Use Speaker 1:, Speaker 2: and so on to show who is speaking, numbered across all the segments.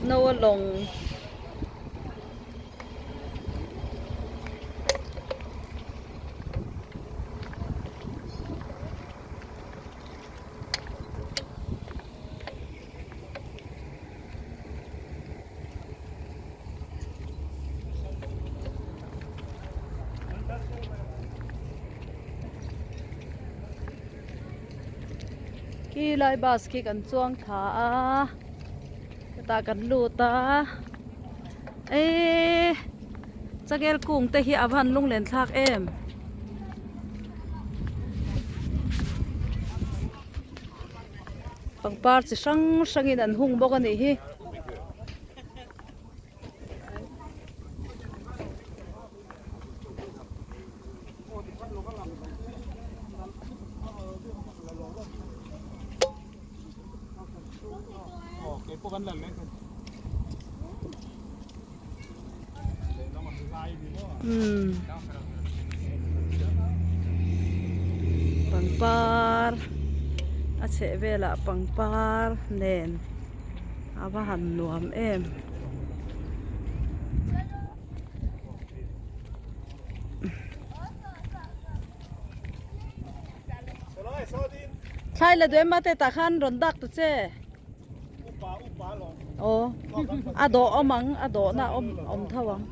Speaker 1: no lawng khi lai bus khi cần chuang thả ta cần lù ta ê chắc em cùng tê hi avan lung lên thác em bằng par chỉ sang sang in ăn hung bốc anh hi bằng par a che vela bằng par nen ava han nuam em khai là đuôi mà tê ta khan rốn đặc tu che ô à đổ om măng à đổ na om thâu ang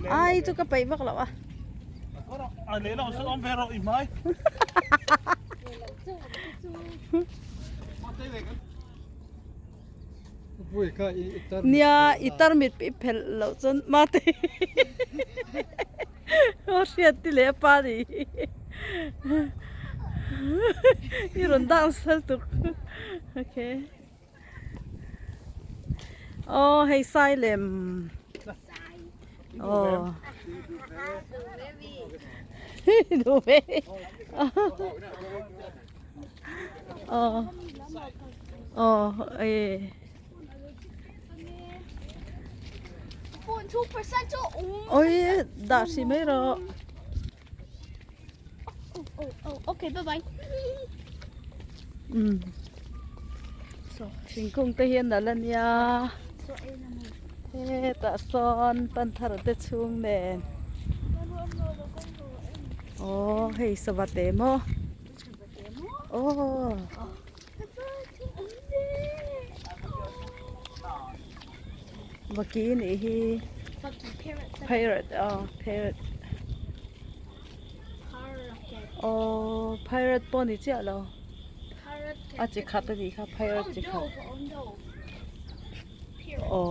Speaker 1: ai chú cái bẫy vắc lắm à
Speaker 2: anh lấy nó xuống om về rồi mai
Speaker 1: nia itar mit pi phel lo chon ma te o siat ti le pa di i ron dang sal tu okay oh hey silem ohดูเว้ยอ๋อเอโอ้ยด่าสิไม่รอ
Speaker 3: โอเคบ๊ายบาย
Speaker 1: สิงคงเตียนนั่นแหละเนี่ยเฮ้ตาซอนปันทารเตชุงเนนโอ้เฮ้สวัสดีโมโอ้เมื่อกี้นี่ฮีpirate pirate อ๋อ pirate ปนนี่เจ้าเราอาจจะขัดตัวนี้ครับ pirate จะขัดอ๋อ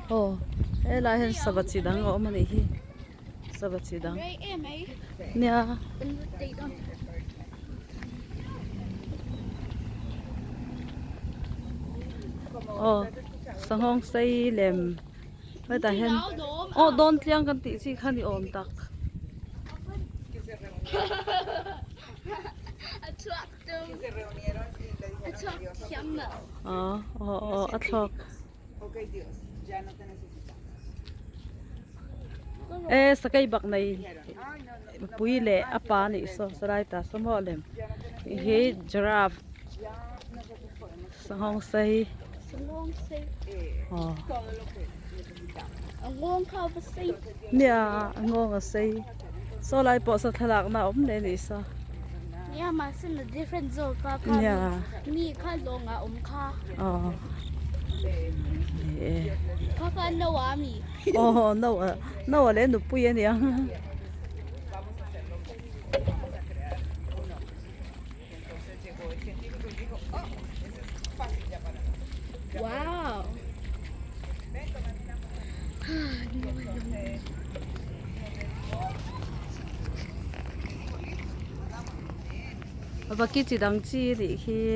Speaker 1: โอ้เอ้ยลายเห็นสวัสดีดังอ๋อมันนี่ฮีสวัสดีดังเนี่ยโอ้สังห้องใส่เล่มไม่แต่เห็นโอ้โดนเลี้ยงกันติสิขันที่อมตักอ๋ออ๋ออ๋ออัทอกเอ๊ะสกายบักในปุยเล่อปานี่สลายตาสมอเล่มเฮ้จราฟสังห้องใส่อ๋อเนี่ยงงอ่ะสิโซไลปอสถลักน่ะเลยนี่ซะ
Speaker 3: เนี่ยมาซึ่ง different zone ก็มีค่าลงอ่ะค่า
Speaker 1: อ๋อ
Speaker 3: ค่าก็โนวามี
Speaker 1: อ๋อโนวะเล่นหนูปุยเนี่ย
Speaker 3: ว้าว
Speaker 1: เมื่อกี้จีดังจีดิคือ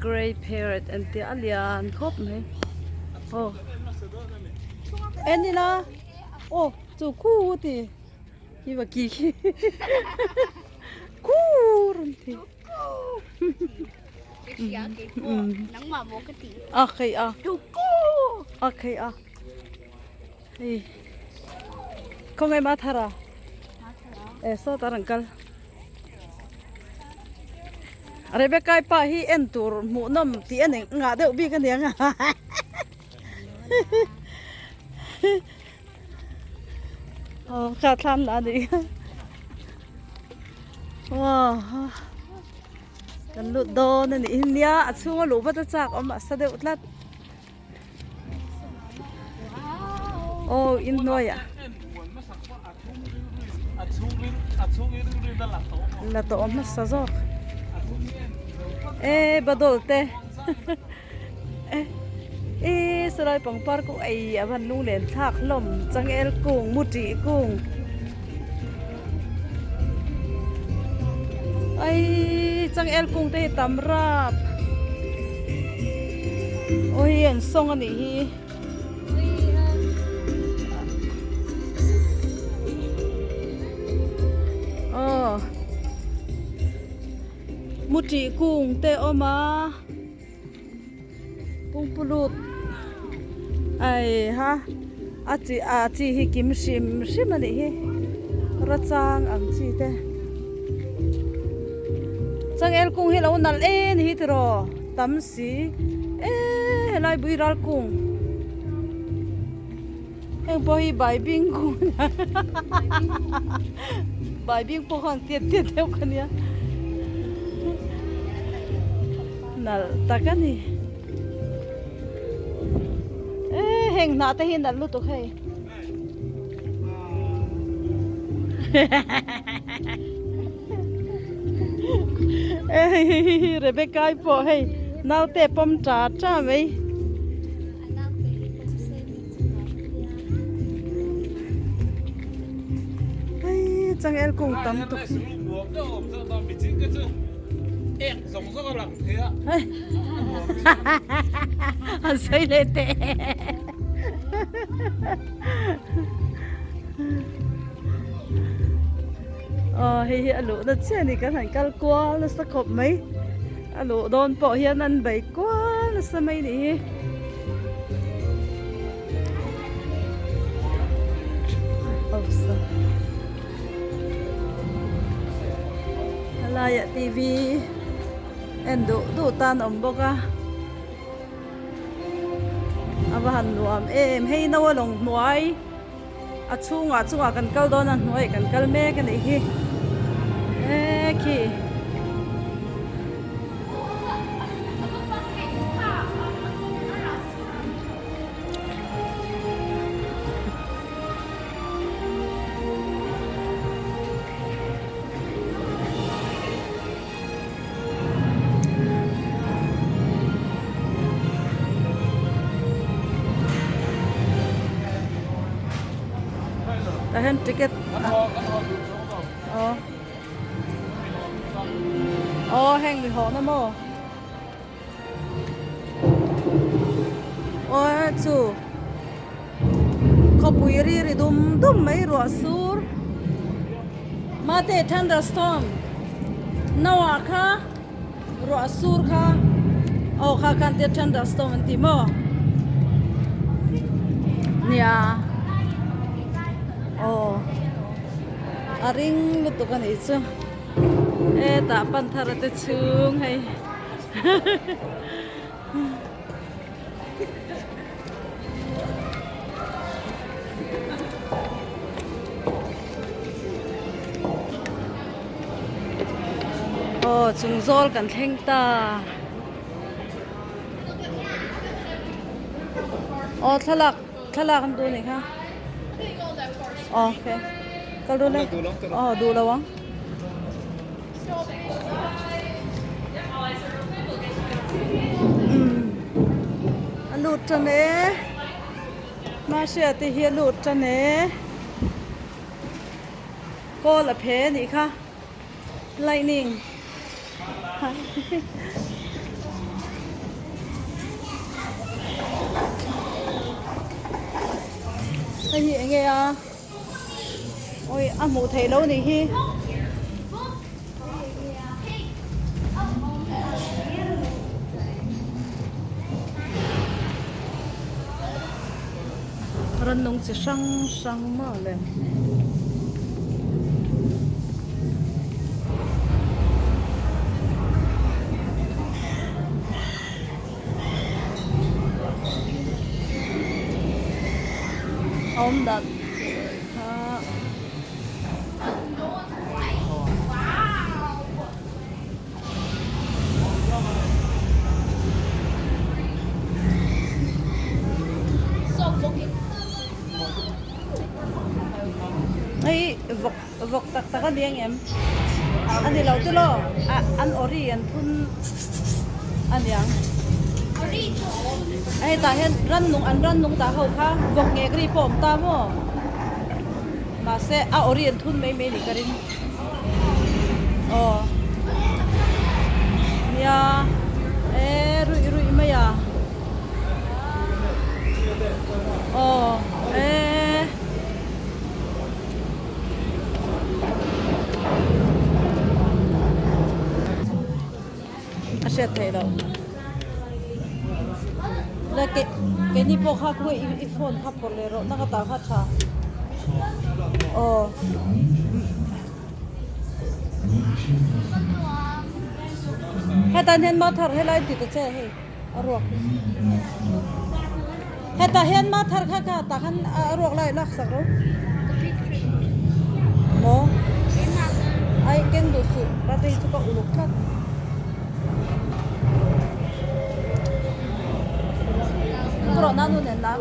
Speaker 1: Grey Parrot อันเดียเลียนครบไหมโอ้เอ็นนี่นะโอ้จูคู่ดิที่เมื่อกี้คู่รุ่นที่
Speaker 3: นังหมาปกติ
Speaker 1: โอเคอ่ะโอเคอ่ะนี่คงไงมาทารา so tarangkal Rebecca pa hi entur mu nom ti aning nga deuh bi ka niang ka thlan la ni wow kan lut do na ni india achunga lu ba ta chak om sa deuh tlat in noya la to om sa zo badol te sarai pang par ko ai avan lu len thak lom chang el kung muti kung ai chang el kung te tam rap oi en song ani hi muti kung te oma pung pulut ai ha achi hi kim sim ani hi rachang ang chi te chang el kung hi lo nal en hi tro tam si helai buiral kung em boi bai bing kung bai bing po khang tiet theo khania nal takani heng na te hin nal lu to khai Rebecca po hey nau te pom cha mai chang el kung tam to
Speaker 2: giống rất là lặng thế ạ.
Speaker 1: Xây lên tệ. Hi lũ đất trên thì cái thành cal qua nó sắc hộp mấy lũ đòn bỏ hiền ăn bấy quá nó sao mấy đi Laya TV endo do tan omboka abahan nuam hei na walong nuai achunga kan kal don an nuai kan kal me kan hi ki ticket hang bị họ nó mò chú có bụi ri đum mấy rùa sur mà thế thunderstorm nào kha rùa sur kha kha kan thế thunderstorm anh mò nia aring luto kan itu tak pantar te chung hay chung zol kan theng ta thalak kan tu ni ha okay kalau dulu dulu wang lụt chân nè mà sẽ thì hiện lụt chân nè cô là phê nị kha lightning cái gì nghe à ôi ăn mù thầy lâu này hi rắn nông chỉ sang mà lên Om dat. Ấy vọc vọc tắc tắc cái điên em anh đi lâu tới lo anh ori anh thun anh yang ấy ta hiện ran nung ta hậu kha vọc nghe cái pom ta mo mà sẽ ori anh thun mấy mấy đi cái rin ya rui mày à sẽ thấy đâu là cái ní bộ khác của iPhone khác bỏ lỡ rồi nó có tao khác cha hết tan hết mà thở hết lại thì tự chơi hết ruột hết ta hết mà thở khác cả ta khăn ruột lại lắc sạc rồi mo ai kinh đồ sự ra đây cho cậu lục khác 그럼 나도 낸다.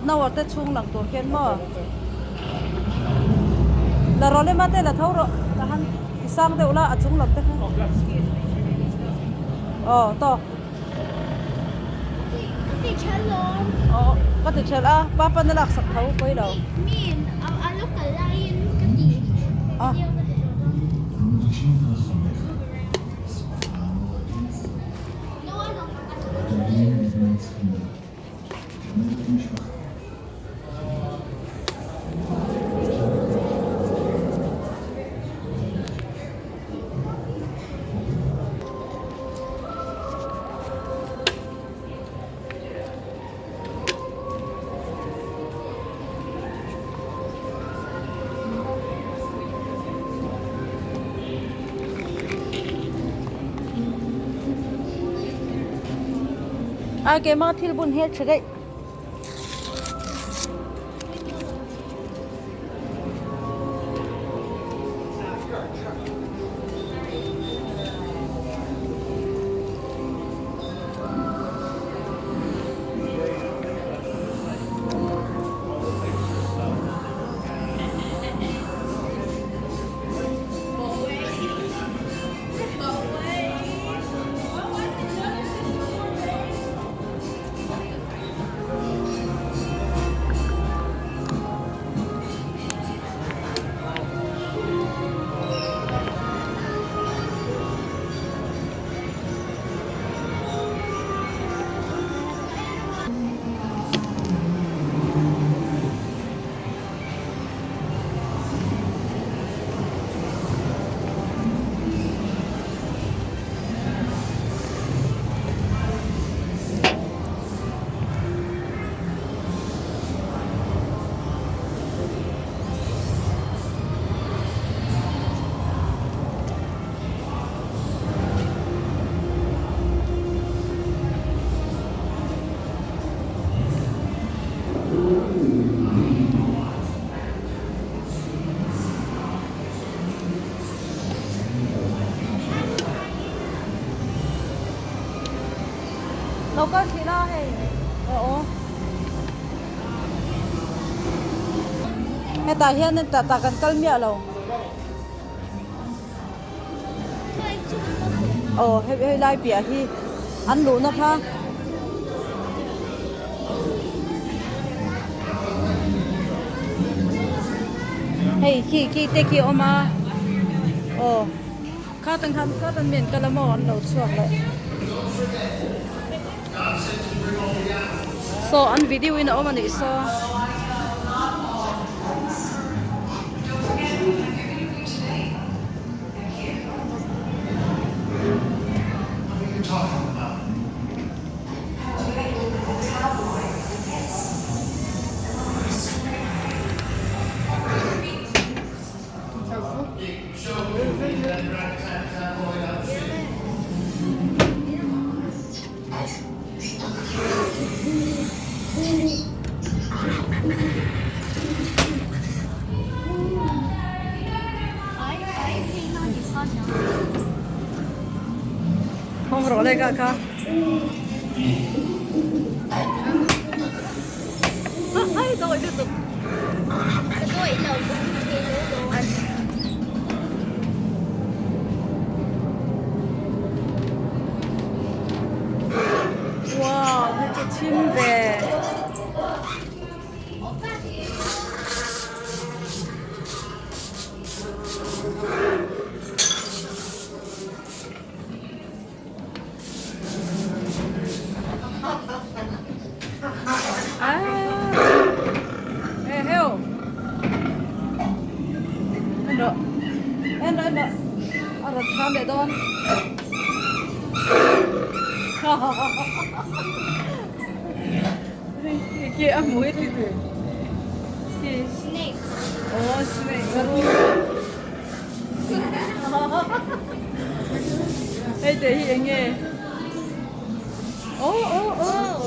Speaker 1: nào ở chung lặng tổ kiến mà là rồi lên mặt là thâu rồi là hắn sang đều là chung lặng thế to có thể chơi à papa nó lạc sập thâu quay đầu
Speaker 3: lúc cả line cái gì
Speaker 1: cái mà thil bún hết rồi đấy đâu có gì đó hay hay ta hiện nên ta cần cân miệng rồi hay lại bịa hi ăn đủ nó pha hey ki te ki oma oh ka tan men kalamo an lo chuak le so an video in oma ni so không rõ đây cả cả ai rồi tiếp tục wow cái chiếc chim về Endo. Ada sampai don. Iki amu itu.
Speaker 3: Snake.
Speaker 1: Oh, snake. Baru. Hey, deh ini. Oh.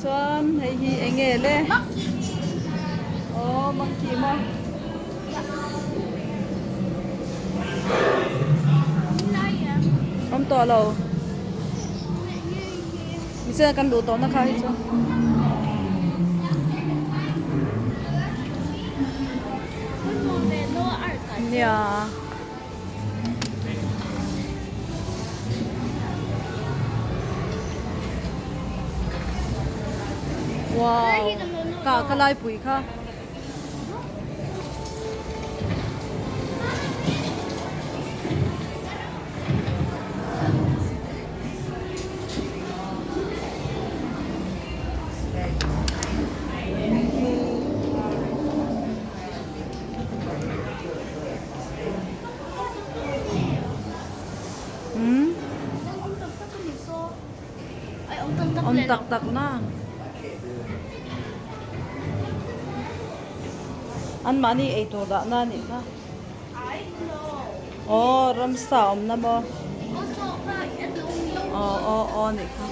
Speaker 1: Chuan hey ini le. Oh, monkey mo. Ông to lâu mình sẽ căn đồ to nó khai cho yeah wow cả cái lai bụi kha ông tắc na anh mà đi ấy tổ đã na nè ha oh ram sa om na mo oh nè ha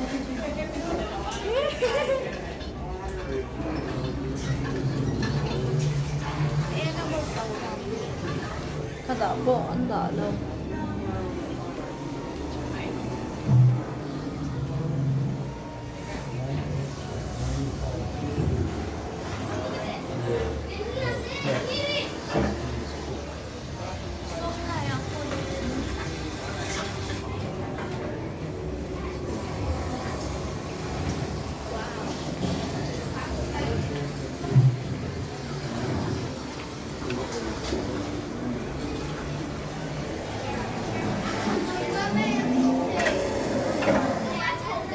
Speaker 1: kada po anh đã lâu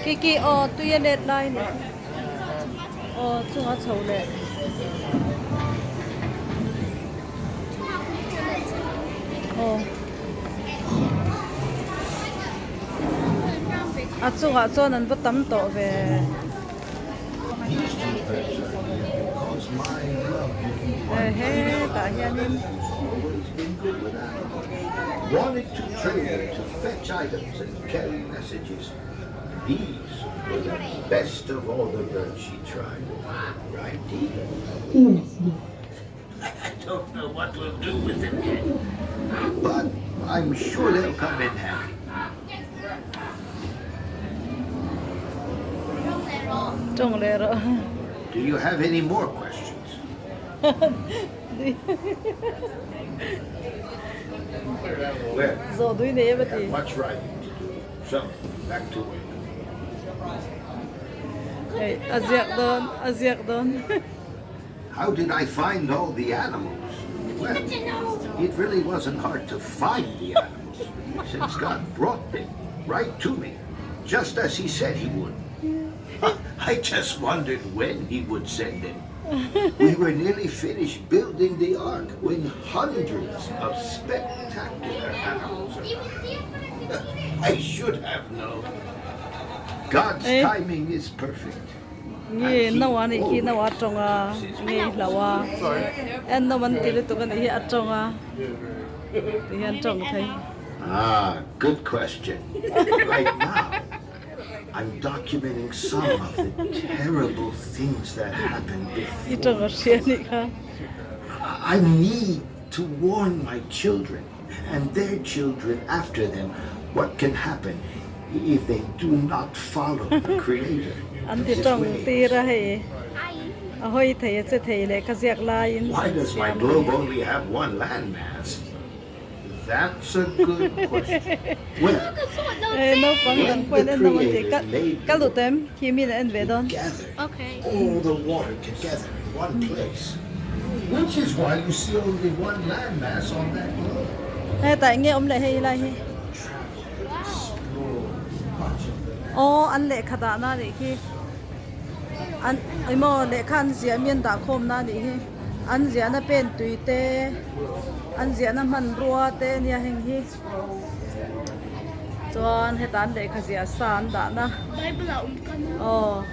Speaker 1: Kiki tuy nhiên deadline này chung ở chầu này chung ở cho nên bắt tắm tổ về hết cả nhà nên
Speaker 4: wanted to trade to fetch items and carry messages. These were the best of all the birds she tried. Right, Dee?
Speaker 5: Yes.
Speaker 4: I don't know what we'll do with them yet, but I'm sure they'll come in handy.
Speaker 1: trông lẹ rồi
Speaker 4: Do you have any more questions? Well,
Speaker 1: rồi đuôi này
Speaker 4: I
Speaker 1: vậy
Speaker 4: have much writing to do. So, back to work.
Speaker 1: hey aziak don
Speaker 4: how did I find all the animals? Well, it really wasn't hard to find the animals, since God brought them right to me, just as He said He would. I just wondered when He would send them. We were nearly finished building the ark when hundreds of spectacular animals arrived. I should have known. God's timing is perfect.
Speaker 1: Nghe nó wa ni khi nó wa trong à nghe là wa em nó vẫn tiền tụi cái này ở trong à thì hiện trong thấy
Speaker 4: Ah, good question. Right now, I'm documenting some of the terrible things that happened
Speaker 1: đi trong ở
Speaker 4: before.
Speaker 1: xe này ha
Speaker 4: I need to warn my children and their children after them what can happen if they do not follow the Creator.
Speaker 1: anh thì
Speaker 4: His
Speaker 1: trong
Speaker 4: ways.
Speaker 1: tì ra hay à hơi thấy sẽ thấy lại cái giặc lai
Speaker 4: Why does my globe only have one landmass? That's a good question. Well,
Speaker 1: nó bằng bằng quên đến nó vẫn thì các lũ tem khi mình ăn về đó
Speaker 4: gather
Speaker 3: Okay.
Speaker 4: all the water together in one place, which is why you see only one landmass on that globe.
Speaker 1: hay tại nghe ông lại hay lại hay anh lệ khát na đi khi anh ấy mà lệ khăn gì miền đã khom na đi anh gì na pen tùy tê anh gì na man rùa tê nia hình hi cho anh hết anh lệ khát gì san đã na
Speaker 3: Bible là con.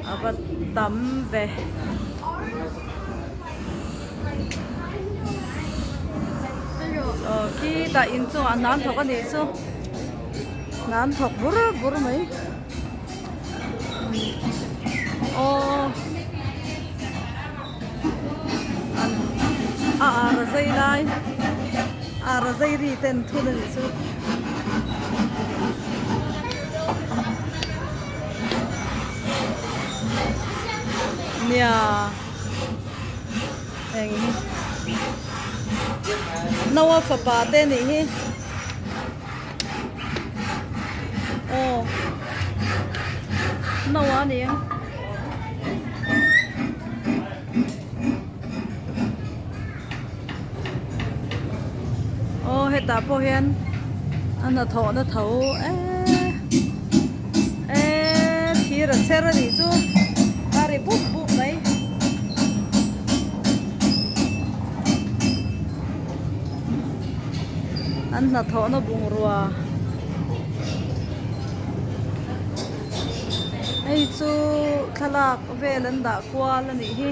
Speaker 1: à tắm về khi ta in cho anh nám thọc anh đi cho nám thọc bur mấy ra dây lai ra dây ri tên thu lên chứ nia anh nawa fa pa te ni hi nawa ni heta po hian ana tho na tho thira sera ni chu kari bup bup mai an na tho na bung ruwa ai chu khalak velan da kwal ani hi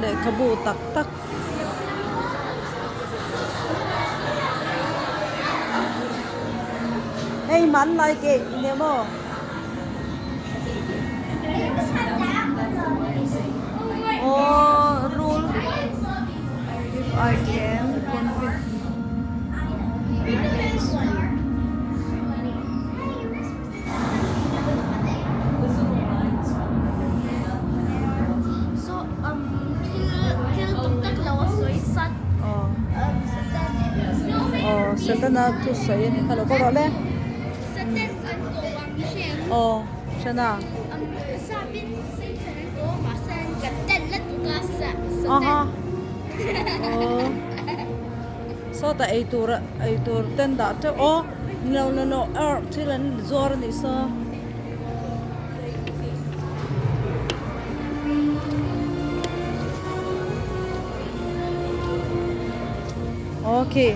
Speaker 1: để kabu tak tak hey man like it nè mo rule if I can convince Satan na tu say hello ko role
Speaker 3: Satan kan go wang shen.
Speaker 1: Shana
Speaker 3: Sabin Satan go masan katan la tu ka sa.
Speaker 1: So ta ai tur ten da te no tilan zor ni so okay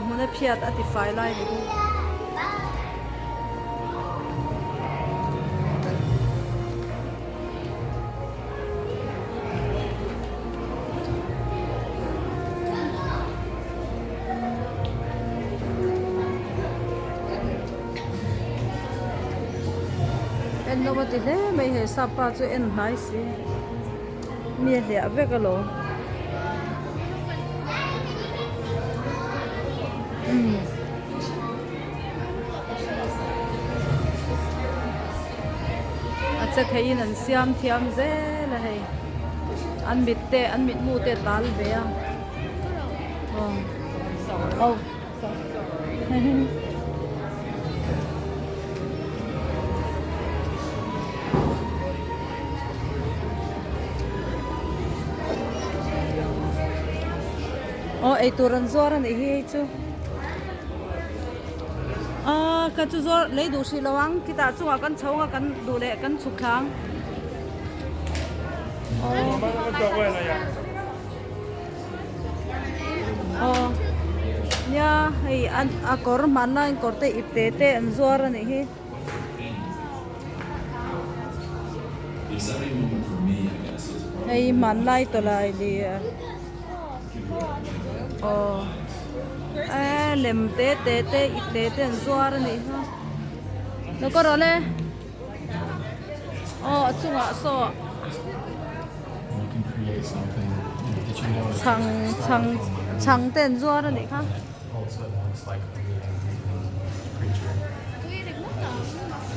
Speaker 1: muốn phiat at the file line en no ti le mai he sapa chu en nai si mi le ave ka lo Chắc thấy nên xem thiam dễ là hay ăn mít mu tê tál về à. Oh. Ấy tuần rồi này hi chứ. Cái chú rồi lấy đồ xí lawng kita chung akan chau akan đồ lệ akan chụp thang. Nha, hay an akor mana in korte iptete an zuar này hi. Hay man lai to lai đi. Lem te iptete an zuar này ha. Nó có rồi le. Chung à so. Chẳng tên zuar này ha.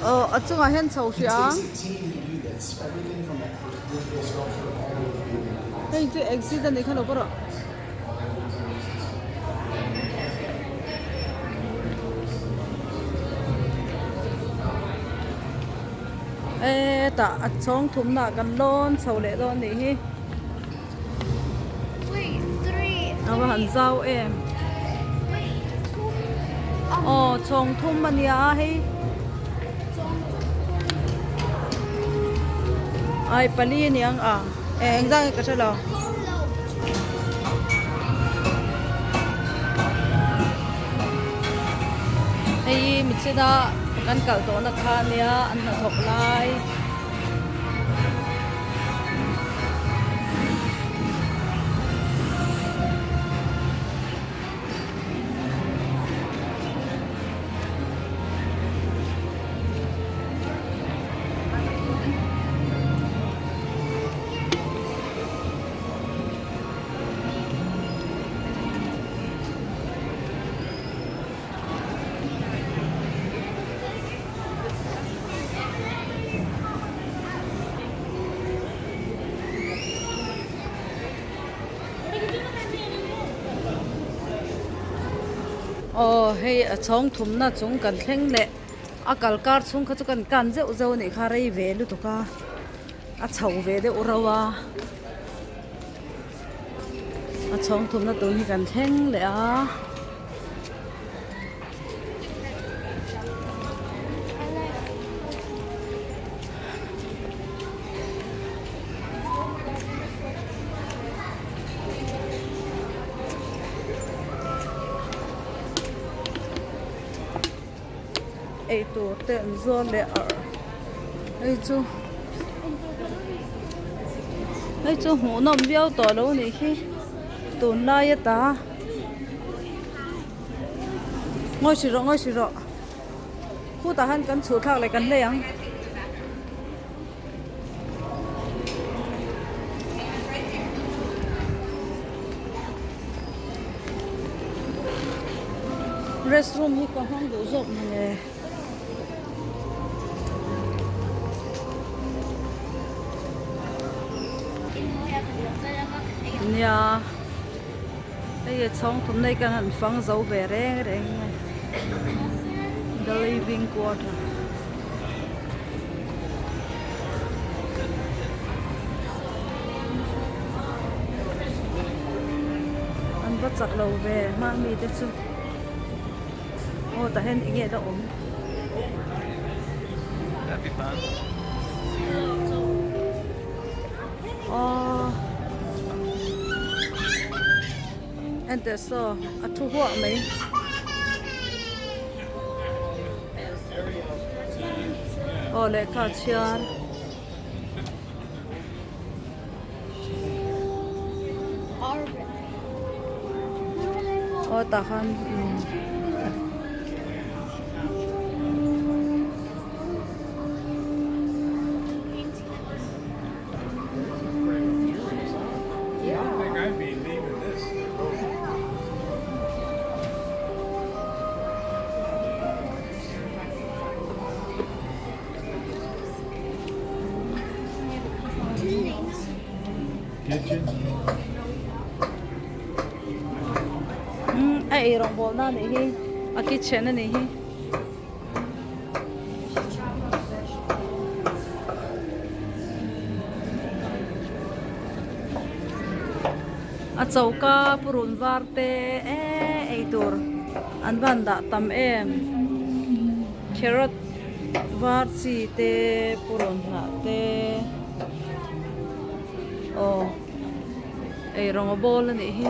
Speaker 1: Ở chung là hiện sầu xíu. Hey, cái accident này không đâu có. Ta chong thum na kan lon sầu lệ đó này hi. Nó có hẳn rau em. Chong thum mà nia hi. Ai pali niang anh ra cái sao lo. Ai mình sẽ đã kan kal to na kha nia an na thok lai. Hey chong thum na chung kan thleng le akal kar chung kha chu kan zeu zeu nei kha rei ve lu to ka chho ve de urawa chong thum na tu hi kan thleng le a ấy tổ tiện do lẽ ở ấy chú hổ nằm béo tỏ đâu này khi tồn lai ta ngồi xì rọ khu ta han cắn số thạc lại cắn leng restroom hi có hoang đủ rộng này. Nhà đây trong thùng này cần hẳn phăng dấu về đấy the living quarter anh bắt giặc lầu về mang mì tết chứ ta hên ý nghĩa đó ổn anh để so thu hoạch mấy lệ cả chiar ta khan ai rong bol na ni hi a kitchen ni hi a chauka purun varte ei tur an van da tam em carrot var chi te purun na te ei rong bol ni hi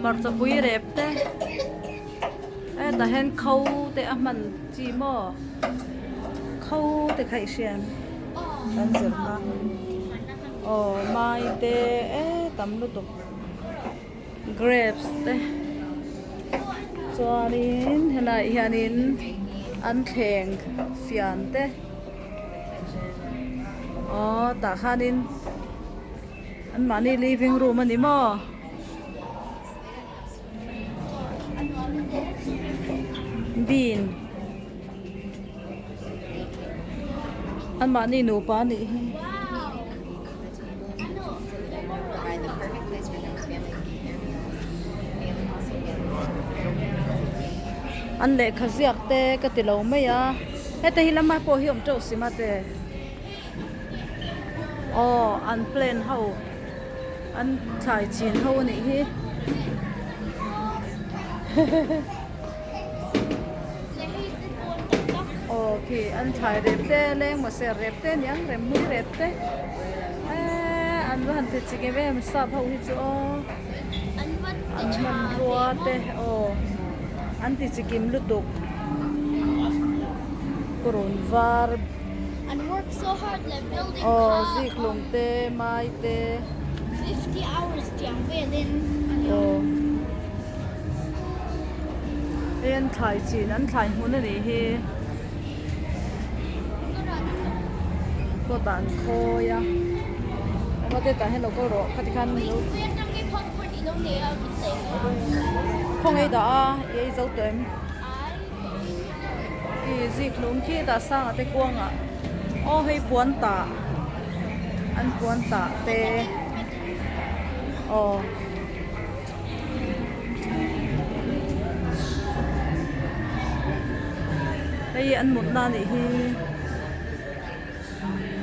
Speaker 1: mar cha pui rep te ta hen khâu te a man chi mo khâu te khai siam an zer na mai te tam lu tu grapes te chuanin hena hianin an thleng fian te ta khanin an mani living room ani mo bean an mani nu pa ni
Speaker 5: Provide the perfect place for those families and also get
Speaker 1: an le khaziak te ka ti lo mai a heta hilama po hi om to sima te an plan ho an thai chin ho ni hi okay an thai rep te leng ma se rep te nyang rem mu rep te an van te chi ge ve ma sa phau hi chu
Speaker 3: An vat
Speaker 1: an man ruwa te an ti chi kim lu tuk kurun var
Speaker 3: and work so hard like building
Speaker 1: zik lum te mai te
Speaker 3: 50 hours tiang ve then
Speaker 1: en thai chin an thai mun ani hi ko tan kho ya ma te ta hello ko ro khati khan lu
Speaker 3: Quên trong cái popcorn đi đâu nè bị tệ
Speaker 1: không ai da ei zo tem ki zik lum ki da sang ate kwang a hei puan ta an puan ta te đây ăn một na này hi